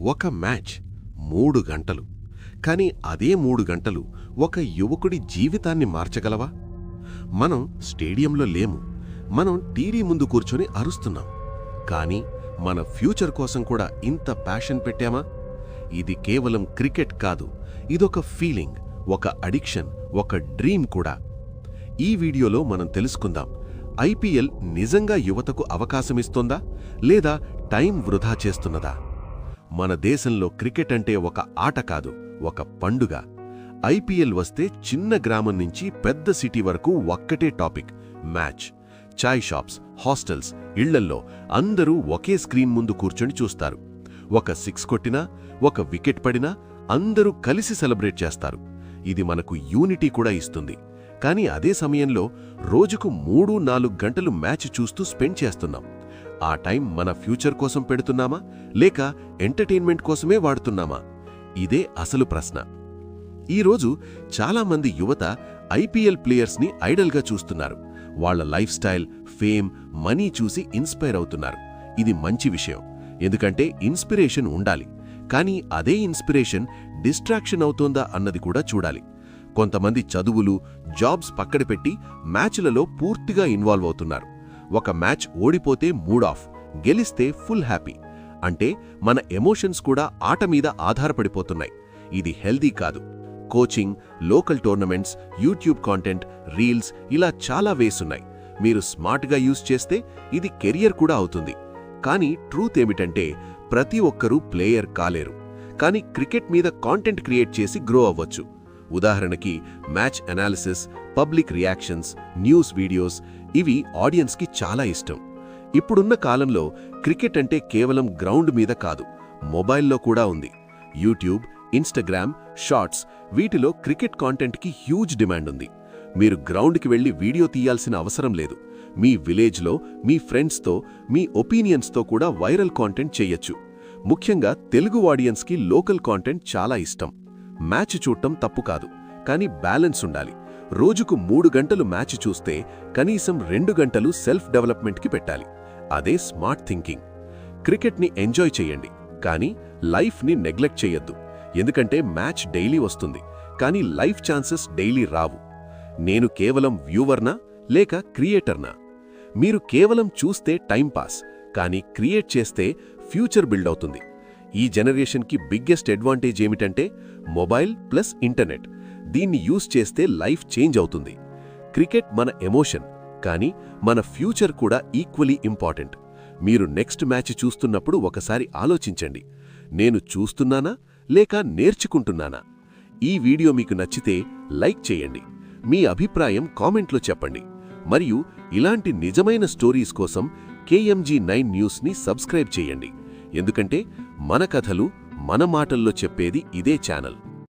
ఒక మ్యాచ్ 3 గంటలు. కానీ అదే 3 గంటలు ఒక యువకుడి జీవితాన్ని మార్చగలవా? మనం స్టేడియంలో లేము, మనం టీవీ ముందు కూర్చొని అరుస్తున్నాం. కానీ మన ఫ్యూచర్ కోసం కూడా ఇంత ప్యాషన్ పెట్టామా? ఇది కేవలం క్రికెట్ కాదు, ఇదొక ఫీలింగ్, ఒక అడిక్షన్, ఒక డ్రీమ్ కూడా. ఈ వీడియోలో మనం తెలుసుకుందాం, ఐపీఎల్ నిజంగా యువతకు అవకాశమిస్తోందా లేదా టైం వృధా చేస్తున్నదా? మన దేశంలో క్రికెట్ అంటే ఒక ఆట కాదు, ఒక పండుగ. ఐపీఎల్ వస్తే చిన్న గ్రామం నుంచి పెద్ద సిటీ వరకు ఒక్కటే టాపిక్, మ్యాచ్. చాయ్ షాప్స్, హాస్టల్స్, ఇళ్లల్లో అందరూ ఒకే స్క్రీన్ ముందు కూర్చొని చూస్తారు. ఒక సిక్స్ కొట్టినా, ఒక వికెట్ పడినా అందరూ కలిసి సెలబ్రేట్ చేస్తారు. ఇది మనకు యూనిటీ కూడా ఇస్తుంది. కానీ అదే సమయంలో రోజుకు 3-4 గంటలు మ్యాచ్ చూస్తూ స్పెండ్ చేస్తున్నాం. ఆ టైం మన ఫ్యూచర్ కోసం పెడుతున్నామా లేక ఎంటర్టైన్మెంట్ కోసమే వాడుతున్నామా? ఇదే అసలు ప్రశ్న. ఈరోజు చాలామంది యువత ఐపీఎల్ ప్లేయర్స్ని ఐడల్గా చూస్తున్నారు. వాళ్ల లైఫ్ స్టైల్, ఫేమ్, మనీ చూసి ఇన్స్పైర్ అవుతున్నారు. ఇది మంచి విషయం, ఎందుకంటే ఇన్స్పిరేషన్ ఉండాలి. కానీ అదే ఇన్స్పిరేషన్ డిస్ట్రాక్షన్ అవుతోందా అన్నది కూడా చూడాలి. కొంతమంది చదువులు, జాబ్స్ పక్కన పెట్టి మ్యాచ్లలో పూర్తిగా ఇన్వాల్వ్ అవుతున్నారు. ఒక మ్యాచ్ ఓడిపోతే మూడ్ ఆఫ్, గెలిస్తే ఫుల్ హ్యాపీ. అంటే మన ఎమోషన్స్ కూడా ఆట మీద ఆధారపడిపోతున్నాయి. ఇది హెల్దీ కాదు. Coaching, local tournaments, YouTube content, reels, ఇలా చాలా వేసున్నాయి. మీరు స్మార్ట్గా యూజ్ చేస్తే ఇది కెరియర్ కూడా అవుతుంది. కానీ ట్రూత్ ఏమిటంటే ప్రతి ఒక్కరూ ప్లేయర్ కాలేరు. కానీ క్రికెట్ మీద కాంటెంట్ క్రియేట్ చేసి గ్రో అవ్వచ్చు. ఉదాహరణకి match analysis, public reactions, news videos, ఇవి ఆడియన్స్కి చాలా ఇష్టం. ఇప్పుడున్న కాలంలో క్రికెట్ అంటే కేవలం గ్రౌండ్ మీద కాదు, మొబైల్లో కూడా ఉంది. యూట్యూబ్, ఇన్స్టాగ్రామ్, షార్ట్స్, వీటిలో క్రికెట్ కాంటెంట్కి హ్యూజ్ డిమాండ్ ఉంది. మీరు గ్రౌండ్కి వెళ్లి వీడియో తీయాల్సిన అవసరం లేదు. మీ విలేజ్లో, మీ ఫ్రెండ్స్తో, మీ ఒపీనియన్స్తో కూడా వైరల్ కాంటెంట్ చేయొచ్చు. ముఖ్యంగా తెలుగు ఆడియన్స్కి లోకల్ కాంటెంట్ చాలా ఇష్టం. మ్యాచ్ చూడటం తప్పు కాదు, కానీ బ్యాలెన్స్ ఉండాలి. రోజుకు 3 గంటలు మ్యాచ్ చూస్తే కనీసం 2 గంటలు సెల్ఫ్ డెవలప్మెంట్కి పెట్టాలి. అదే స్మార్ట్ థింకింగ్. క్రికెట్ని ఎంజాయ్ చేయండి, కానీ లైఫ్ని నెగ్లెక్ట్ చేయొద్దు. ఎందుకంటే మ్యాచ్ డైలీ వస్తుంది, కానీ లైఫ్ ఛాన్సెస్ డైలీ రావు. నేను కేవలం వ్యూవర్నా లేక క్రియేటర్నా? మీరు కేవలం చూస్తే టైంపాస్, కానీ క్రియేట్ చేస్తే ఫ్యూచర్ బిల్డ్ అవుతుంది. ఈ జనరేషన్కి బిగ్గెస్ట్ అడ్వాంటేజ్ ఏమిటంటే మొబైల్ ప్లస్ ఇంటర్నెట్. దీన్ని యూజ్ చేస్తే లైఫ్ చేంజ్ అవుతుంది. క్రికెట్ మన ఎమోషన్, కానీ మన ఫ్యూచర్ కూడా ఈక్వలీ ఇంపార్టెంట్. మీరు నెక్స్ట్ మ్యాచ్ చూస్తున్నప్పుడు ఒకసారి ఆలోచించండి, నేను చూస్తున్నానా లేక నేర్చుకుంటున్నానా? ఈ వీడియో మీకు నచ్చితే లైక్ చేయండి, మీ అభిప్రాయం కామెంట్లో చెప్పండి. మరియు ఇలాంటి నిజమైన స్టోరీస్ కోసం KMG9 న్యూస్ని సబ్స్క్రైబ్ చేయండి. ఎందుకంటే మన కథలు మన మాటల్లో చెప్పేది ఇదే ఛానల్.